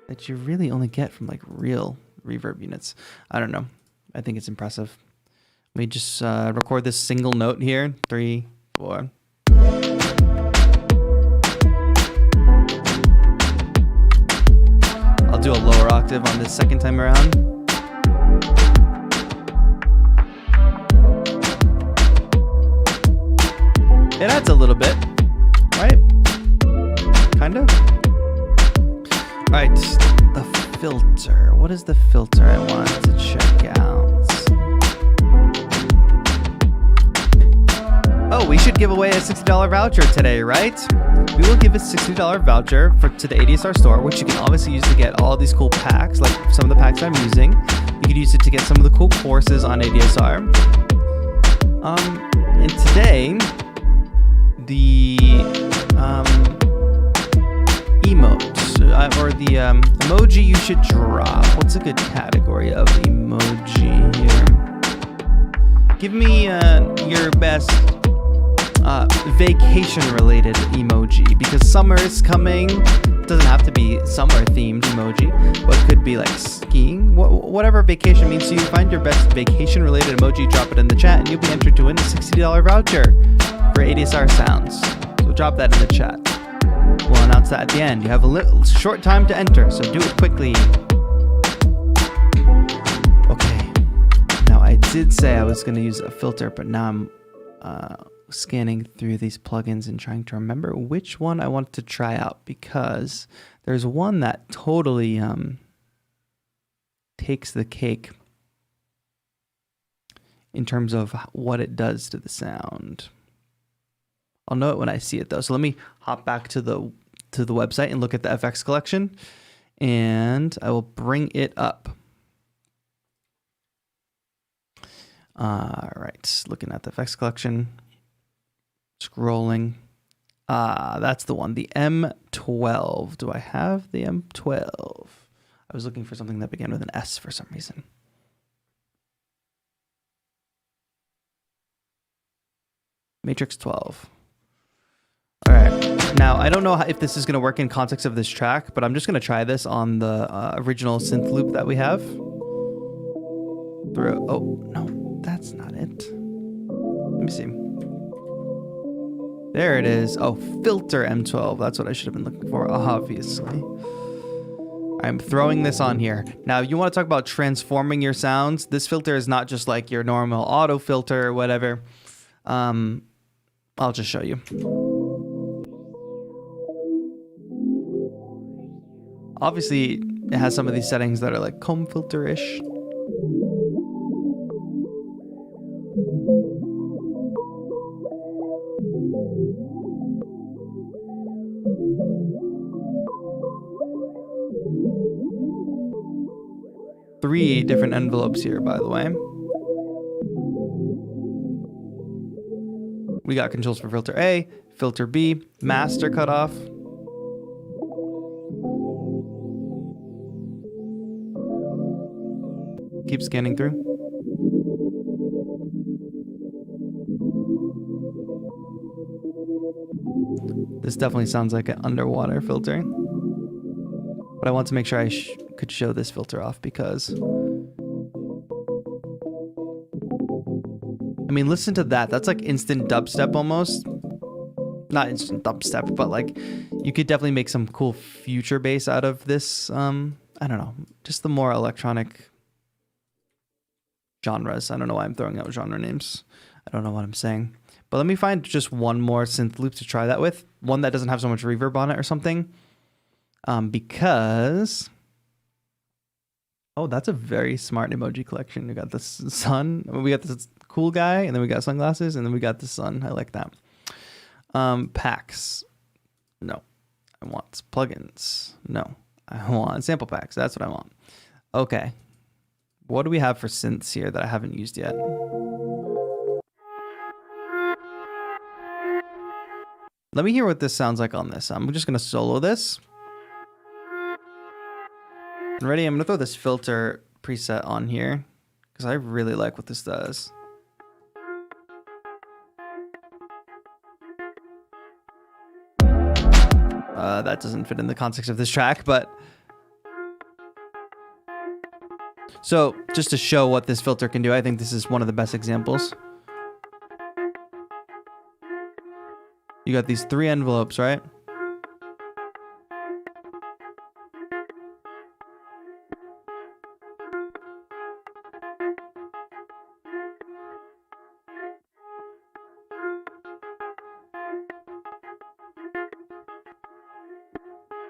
that you really only get from like real reverb units. I don't know. I think it's impressive. Let me just record this single note here. 3, 4. I'll do a lower octave on this second time around. It adds a little bit, right? Kind of. All right, the filter. What is the filter I want to check out? Oh, we should give away a $60 voucher today, right? We will give a $60 voucher to the ADSR store, which you can obviously use to get all these cool packs, like some of the packs I'm using. You could use it to get some of the cool courses on ADSR. And today, the emote or the emoji you should drop. What's a good category of emoji here? Give me your best vacation related emoji, because summer is coming. It doesn't have to be summer themed emoji, but it could be like skiing. Whatever vacation means to you, find your best vacation related emoji, drop it in the chat, and you'll be entered to win a $60 voucher for ADSR sounds. So drop that in the chat. We'll announce that at the end. You have a short time to enter, so do it quickly. Okay. Now I did say I was going to use a filter, but now scanning through these plugins and trying to remember which one I want to try out, because there's one that totally takes the cake in terms of what it does to the sound. I'll know it when I see it though. So let me hop back to the website and look at the FX collection, and I will bring it up. All right, looking at the FX collection, scrolling. That's the one, the M12. Do I have the M12? I was looking for something that began with an S for some reason. Matrix 12. All right, now I don't know if this is going to work in context of this track, but I'm just going to try this on the original synth loop that we have. Oh, no, that's not it. Let me see. There it is. Oh, filter M12. That's what I should have been looking for, obviously. I'm throwing this on here. Now, you want to talk about transforming your sounds. This filter is not just like your normal auto filter or whatever. I'll just show you. Obviously, it has some of these settings that are like comb filter-ish. Three different envelopes here, by the way. We got controls for filter A, filter B, master cutoff. Keep scanning through. This definitely sounds like an underwater filter. But I want to make sure I could show this filter off, because I mean, listen to that. That's like instant dubstep almost. Not instant dubstep, but like you could definitely make some cool future bass out of this. I don't know, just the more electronic genres. I don't know why I'm throwing out genre names. I don't know what I'm saying. But let me find just one more synth loop to try that with. One that doesn't have so much reverb on it or something. Because... oh, that's a very smart emoji collection. We got the sun. We got this cool guy, and then we got sunglasses, and then we got the sun. I like that. Packs. No. I want plugins. No. I want sample packs. That's what I want. Okay. What do we have for synths here that I haven't used yet? Let me hear what this sounds like on this. I'm just going to solo this. Ready? I'm going to throw this filter preset on here because I really like what this does. That doesn't fit in the context of this track, but... so, just to show what this filter can do, I think this is one of the best examples. You got these three envelopes, right?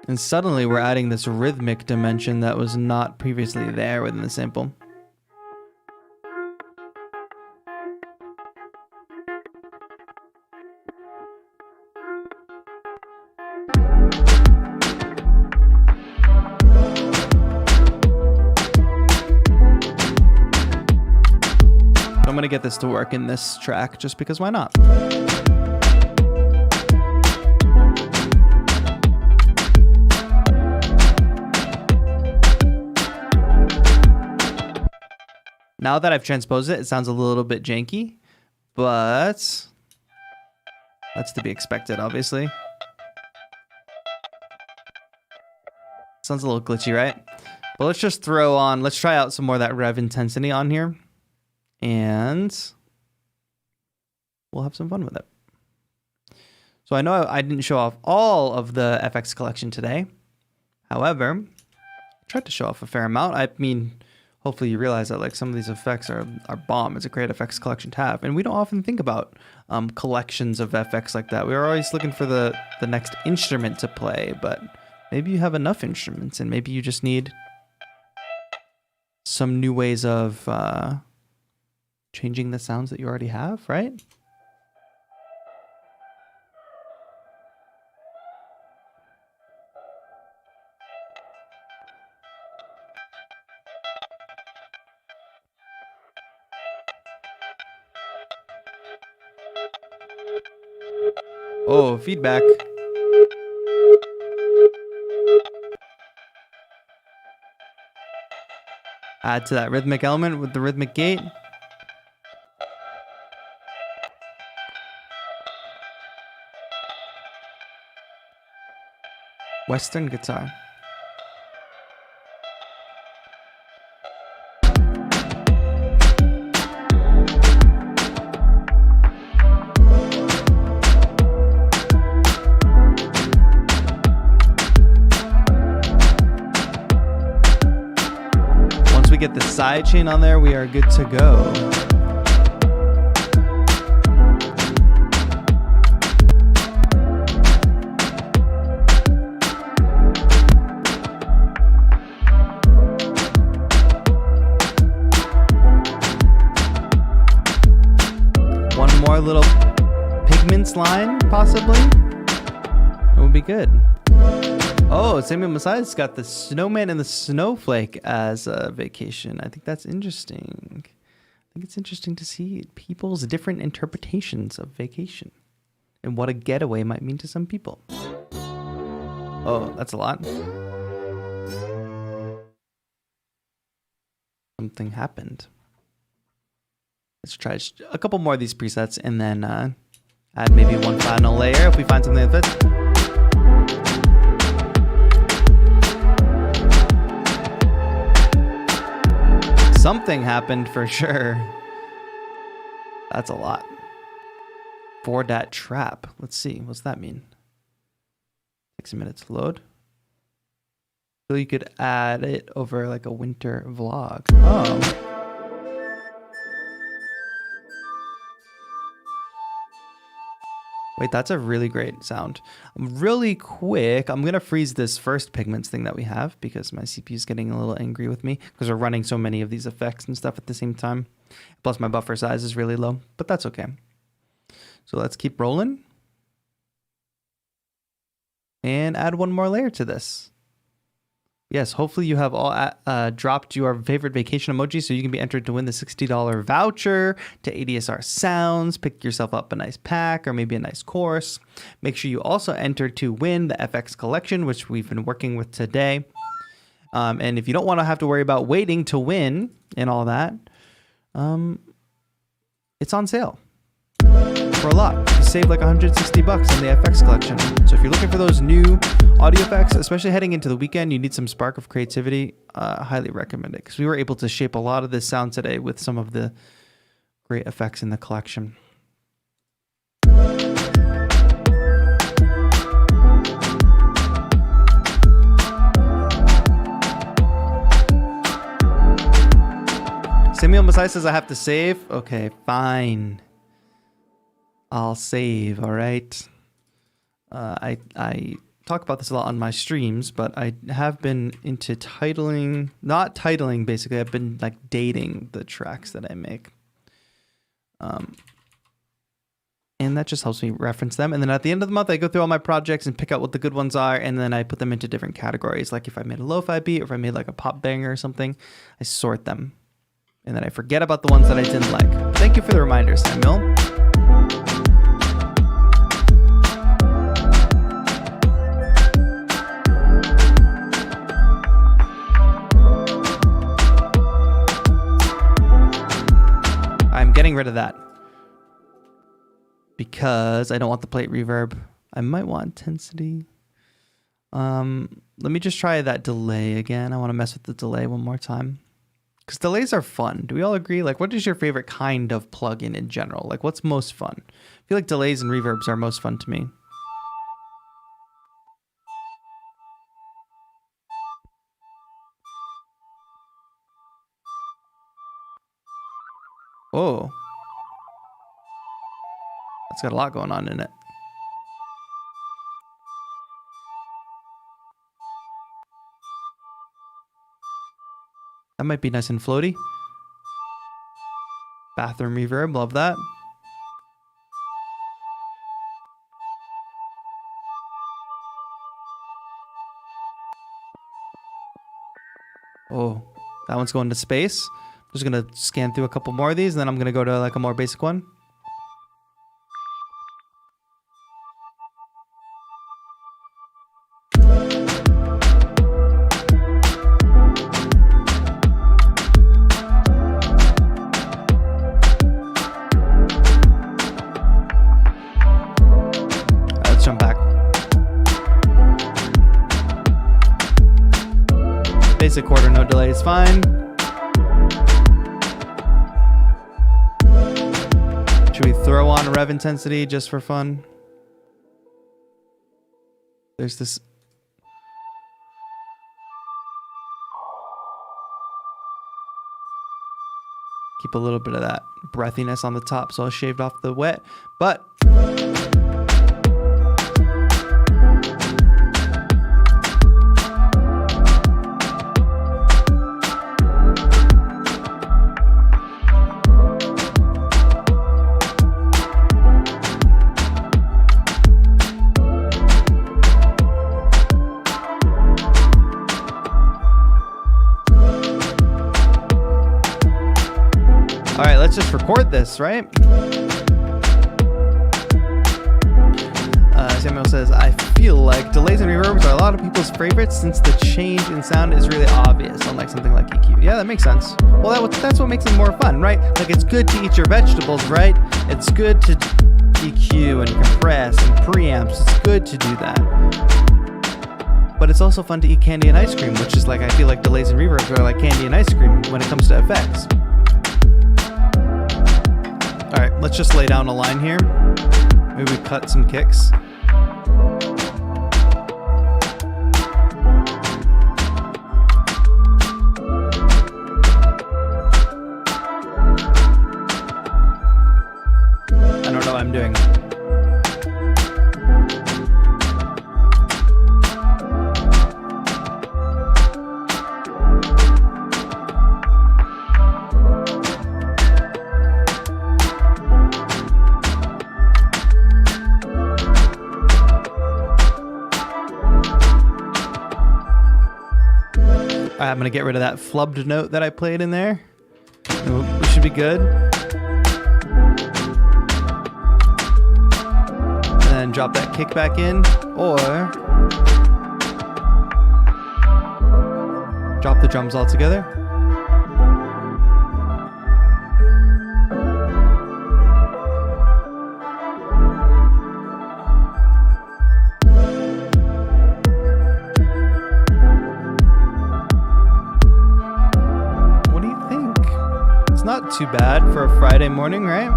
And suddenly we're adding this rhythmic dimension that was not previously there within the sample. I'm gonna get this to work in this track just because why not? Now that I've transposed it, it sounds a little bit janky, but that's to be expected, obviously. Sounds a little glitchy, right? But let's just let's try out some more of that rev intensity on here, and we'll have some fun with it. So I know I didn't show off all of the FX collection today. However, I tried to show off a fair amount. I mean, hopefully you realize that like some of these effects are bomb. It's a great effects collection to have, and we don't often think about collections of FX like that. We're always looking for the next instrument to play, but maybe you have enough instruments, and maybe you just need some new ways of changing the sounds that you already have, right? Oh, feedback. Add to that rhythmic element with the rhythmic gate. Western guitar. Once we get the side chain on there, we are good to go. More little pigments line, possibly. It would be good. Oh, Samuel Messiah's got the snowman and the snowflake as a vacation. I think that's interesting. I think it's interesting to see people's different interpretations of vacation and what a getaway might mean to some people. Oh, that's a lot. Something happened. Let's try a couple more of these presets and then add maybe one final layer if we find something that fits. Something happened for sure. That's a lot. For that trap. Let's see. What's that mean? Takes a minute to load. So you could add it over like a winter vlog. Oh. Wait, that's a really great sound. Really quick, I'm going to freeze this first pigments thing that we have because my CPU is getting a little angry with me because we're running so many of these effects and stuff at the same time. Plus my buffer size is really low, but that's okay. So let's keep rolling. And add one more layer to this. Yes, hopefully you have all dropped your favorite vacation emoji so you can be entered to win the $60 voucher to ADSR Sounds. Pick yourself up a nice pack or maybe a nice course. Make sure you also enter to win the FX Collection, which we've been working with today. And if you don't want to have to worry about waiting to win and all that, it's on sale for a lot. You save like $160 on the FX Collection. So if you're looking for those new audio effects, especially heading into the weekend, you need some spark of creativity, highly recommend it because we were able to shape a lot of this sound today with some of the great effects in the collection. Samuel Messiah says I have to save. Okay, fine. I'll save, all right? I talk about this a lot on my streams, but I have been into titling, not titling, basically. I've been like dating the tracks that I make. And that just helps me reference them. And then at the end of the month, I go through all my projects and pick out what the good ones are, and then I put them into different categories. Like if I made a lo-fi beat, or if I made like a pop banger or something, I sort them. And then I forget about the ones that I didn't like. Thank you for the reminder, Samuel. I'm getting rid of that because I don't want the plate reverb. I might want intensity. Let me just try that delay again. I want to mess with the delay one more time. Because delays are fun. Do we all agree? Like, what is your favorite kind of plugin in general? Like, what's most fun? I feel like delays and reverbs are most fun to me. Oh. That's got a lot going on in it. That might be nice and floaty. Bathroom reverb, love that. Oh, that one's going to space. I'm just gonna scan through a couple more of these, and then I'm gonna go to like a more basic one. Let's jump back. Basic quarter, no delay is fine. Should we throw on rev intensity just for fun? There's this. Keep a little bit of that breathiness on the top, so I shaved off the wet, but. All right, let's just record this, right? Samuel says, I feel like delays and reverbs are a lot of people's favorites since the change in sound is really obvious, unlike something like EQ. Yeah, that makes sense. Well, that's what makes it more fun, right? Like, it's good to eat your vegetables, right? It's good to EQ and compress and preamps. It's good to do that. But it's also fun to eat candy and ice cream, which is like, I feel like delays and reverbs are like candy and ice cream when it comes to effects. All right, let's just lay down a line here. Maybe we cut some kicks. I don't know what I'm doing. I'm going to get rid of that flubbed note that I played in there. We should be good. And then drop that kick back in, or drop the drums altogether. Not too bad for a Friday morning, right?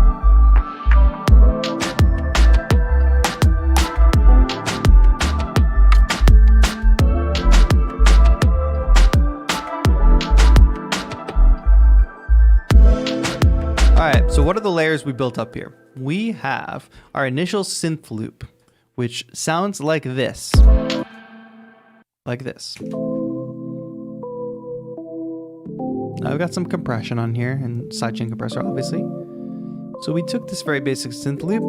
All right, so what are the layers we built up here? We have our initial synth loop, which sounds like this. Like this. Now we've got some compression on here and sidechain compressor, obviously. So we took this very basic synth loop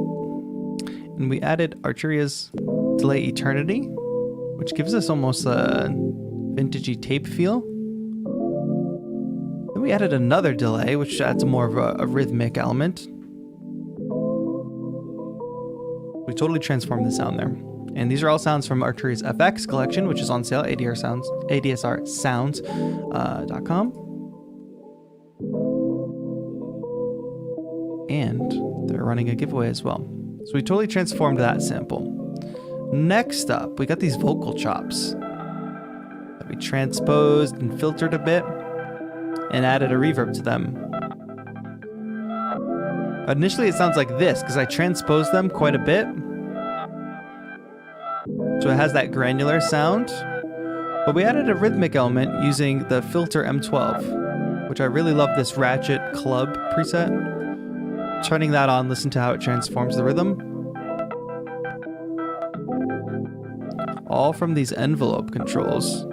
and we added Arturia's Delay Eternity, which gives us almost a vintagey tape feel. Then we added another delay, which adds more of a rhythmic element. We totally transformed the sound there. And these are all sounds from Arturia's FX Collection, which is on sale at ADSRsounds.com. And they're running a giveaway as well. So we totally transformed that sample. Next up, we got these vocal chops that we transposed and filtered a bit and added a reverb to them. Initially, it sounds like this because I transposed them quite a bit. So it has that granular sound. But we added a rhythmic element using the filter M12, which I really love, this ratchet club preset. Turning that on, listen to how it transforms the rhythm. All from these envelope controls.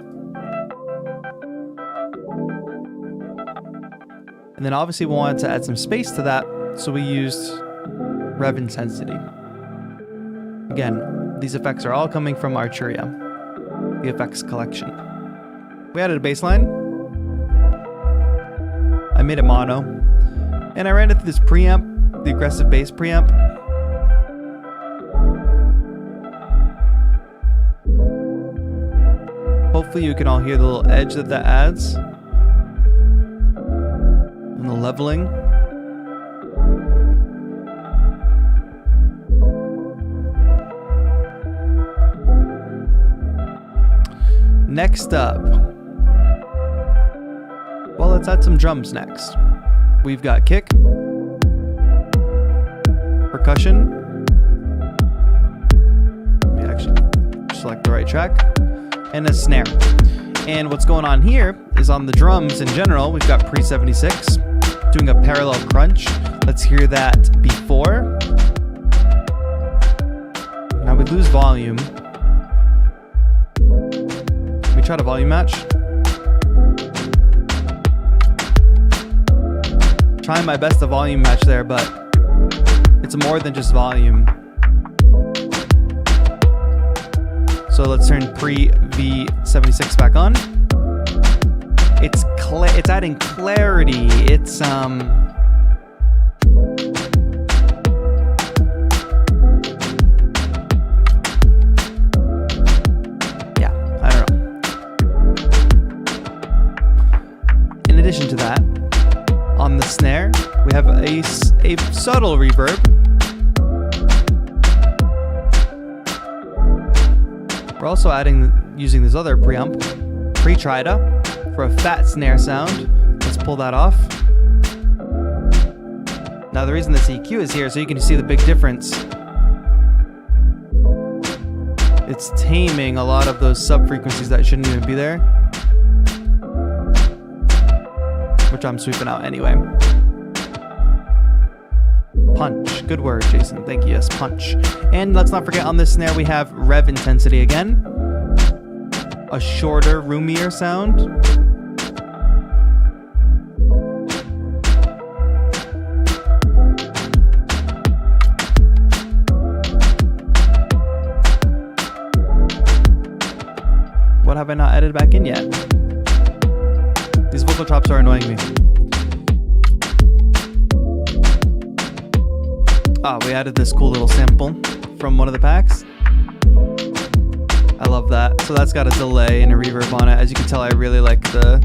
And then obviously we wanted to add some space to that, so we used rev intensity. Again, these effects are all coming from Arturia, the FX Collection. We added a bass line. I made it mono. And I ran it through this preamp, the aggressive bass preamp. Hopefully you can all hear the little edge that adds. And the leveling. Next up, well, let's add some drums next. We've got kick, percussion. Let me actually select the right track, and a snare. And what's going on here is on the drums in general, we've got pre-76 doing a parallel crunch. Let's hear that before. Now we lose volume. We try to volume match. Trying my best to volume match there, but it's more than just volume. So let's turn pre-V76 back on. It's adding clarity. It's yeah, I don't know. In addition to that, on the snare, we have a subtle reverb. We're also using this other preamp, pre-trida, for a fat snare sound. Let's pull that off. Now the reason this EQ is here, so you can see the big difference. It's taming a lot of those sub-frequencies that shouldn't even be there, which I'm sweeping out anyway. Punch. Good word, Jason. Thank you. Yes, punch. And let's not forget, on this snare we have rev intensity again. A shorter, roomier sound. What have I not added back in yet? These vocal chops are annoying me. We added this cool little sample from one of the packs. I love that. So that's got a delay and a reverb on it. As you can tell, I really like the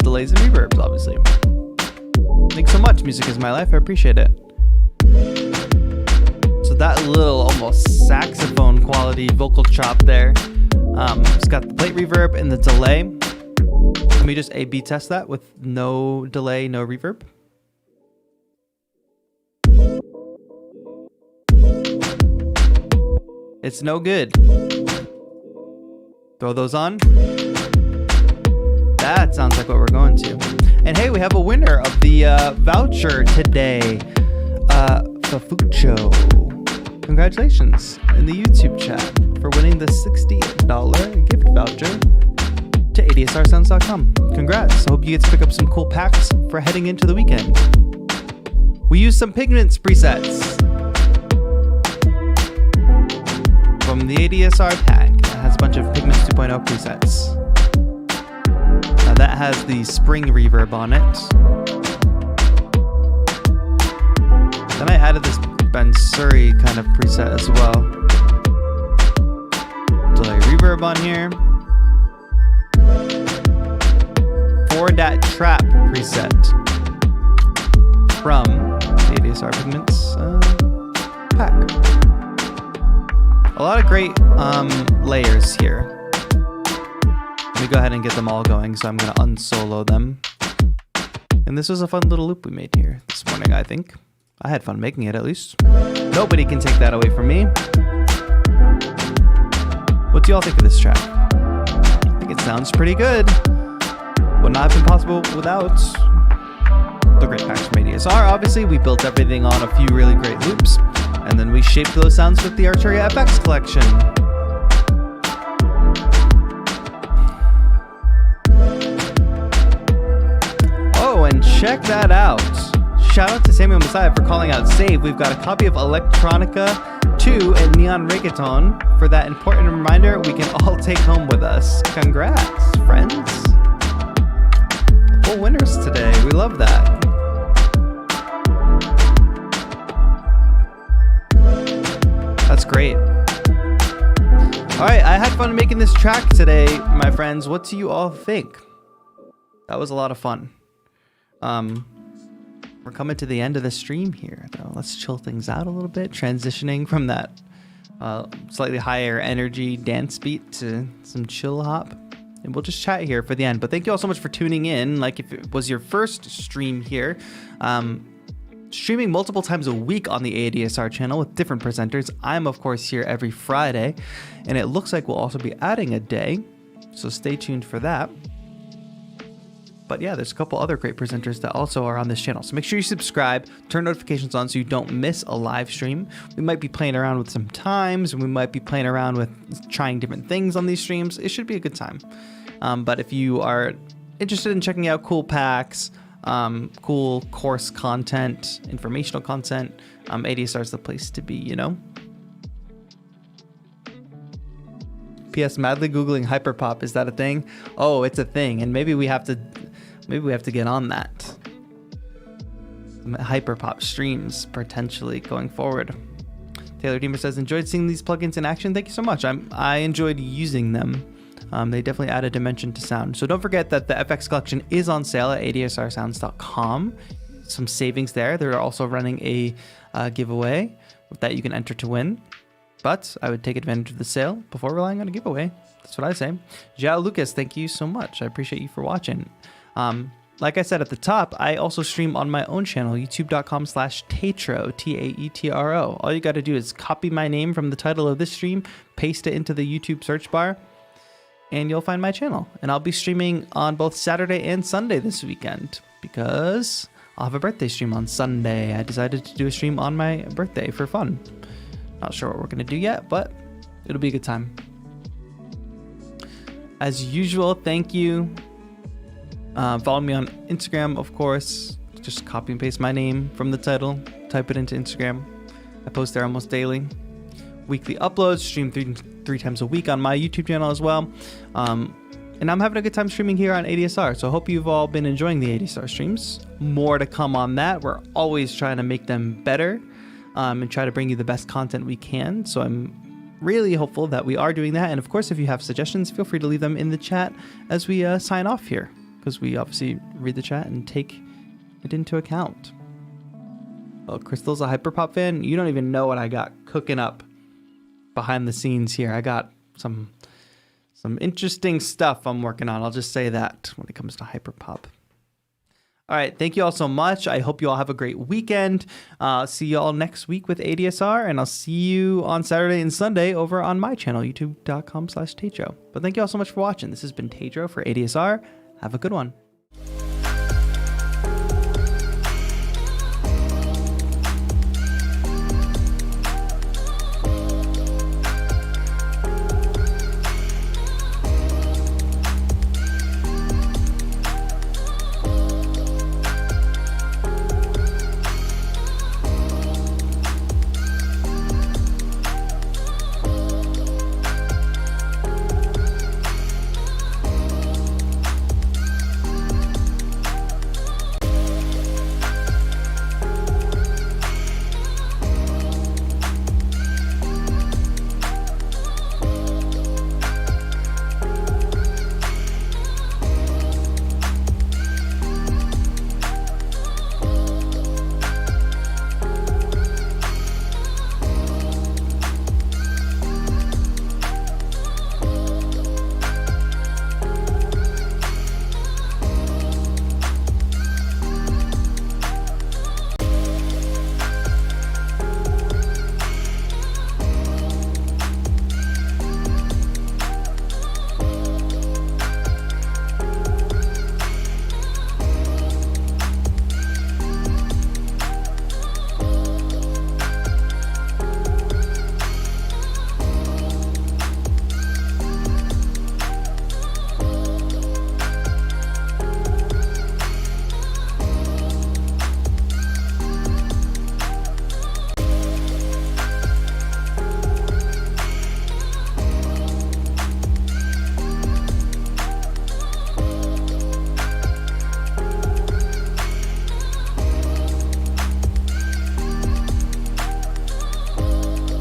delays and reverbs, obviously. Thanks so much. Music is my life. I appreciate it. So that little almost saxophone quality vocal chop there. It's got the plate reverb and the delay. Let me just A/B test that with no delay, no reverb. It's no good. Throw those on. That sounds like what we're going to. And hey, we have a winner of the voucher today. Fafucho. Congratulations in the YouTube chat for winning the $60 gift voucher to ADSRsounds.com. Congrats. I hope you get to pick up some cool packs for heading into the weekend. We use some Pigments presets from the ADSR pack. That has a bunch of Pigments 2.0 presets. Now that has the spring reverb on it. Then I added this Bansuri kind of preset as well. Delay reverb on here. For that trap preset from the ADSR Pigments pack. A lot of great layers here. Let me go ahead and get them all going, so I'm going to unsolo them. And this was a fun little loop we made here this morning, I think. I had fun making it, at least. Nobody can take that away from me. What do y'all think of this track? I think it sounds pretty good. Would not have been possible without the great packs from ADSR. Obviously, we built everything on a few really great loops, and then we shaped those sounds with the Arturia FX Collection. Oh, and check that out. Shout out to Samuel Messiah for calling out Save. We've got a copy of Electronica 2 and Neon Reggaeton for that important reminder we can all take home with us. Congrats, friends. Full winners today. We love that. That's great. All right, I had fun making this track today, my friends. What do you all think? That was a lot of fun. We're coming to the end of the stream here, though. Let's chill things out a little bit, transitioning from that slightly higher energy dance beat to some chill hop. And we'll just chat here for the end. But thank you all so much for tuning in. Like, if it was your first stream here, streaming multiple times a week on the ADSR channel with different presenters. I'm, of course, here every Friday. And it looks like we'll also be adding a day. So stay tuned for that. But yeah, there's a couple other great presenters that also are on this channel. So make sure you subscribe, turn notifications on so you don't miss a live stream. We might be playing around with some times, and we might be playing around with trying different things on these streams. It should be a good time. But if you are interested in checking out cool packs, cool course content, informational content, ADSR is the place to be, you know? P.S. Madly Googling hyperpop. Is that a thing? Oh, it's a thing. And maybe we have to get on that. Hyperpop streams potentially going forward. Taylor Deemer says, enjoyed seeing these plugins in action. Thank you so much. I enjoyed using them. They definitely add a dimension to sound. So don't forget that the FX Collection is on sale at adsrsounds.com. Some savings there. They're also running a giveaway that you can enter to win. But I would take advantage of the sale before relying on a giveaway. That's what I say. Jao Lucas, thank you so much. I appreciate you for watching. Like I said at the top, I also stream on my own channel, youtube.com/TAETRO, TAETRO. All you got to do is copy my name from the title of this stream, paste it into the YouTube search bar, and you'll find my channel. And I'll be streaming on both Saturday and Sunday this weekend because I'll have a birthday stream on Sunday. I decided to do a stream on my birthday for fun. Not sure what we're going to do yet, but it'll be a good time. As usual, thank you. Follow me on Instagram, of course. Just copy and paste my name from the title. Type it into Instagram. I post there almost daily. Weekly uploads. Stream three times a week on my YouTube channel as well. And I'm having a good time streaming here on ADSR. So I hope you've all been enjoying the ADSR streams. More to come on that. We're always trying to make them better. And try to bring you the best content we can. So I'm really hopeful that we are doing that. And of course, if you have suggestions, feel free to leave them in the chat as we sign off here, because we obviously read the chat and take it into account. Oh, Crystal's a hyperpop fan. You don't even know what I got cooking up behind the scenes here. I got some interesting stuff I'm working on. I'll just say that when it comes to hyperpop. All right, thank you all so much. I hope you all have a great weekend. See you all next week with ADSR, and I'll see you on Saturday and Sunday over on my channel, youtube.com/TAETRO. But thank you all so much for watching. This has been TAETRO for ADSR. Have a good one.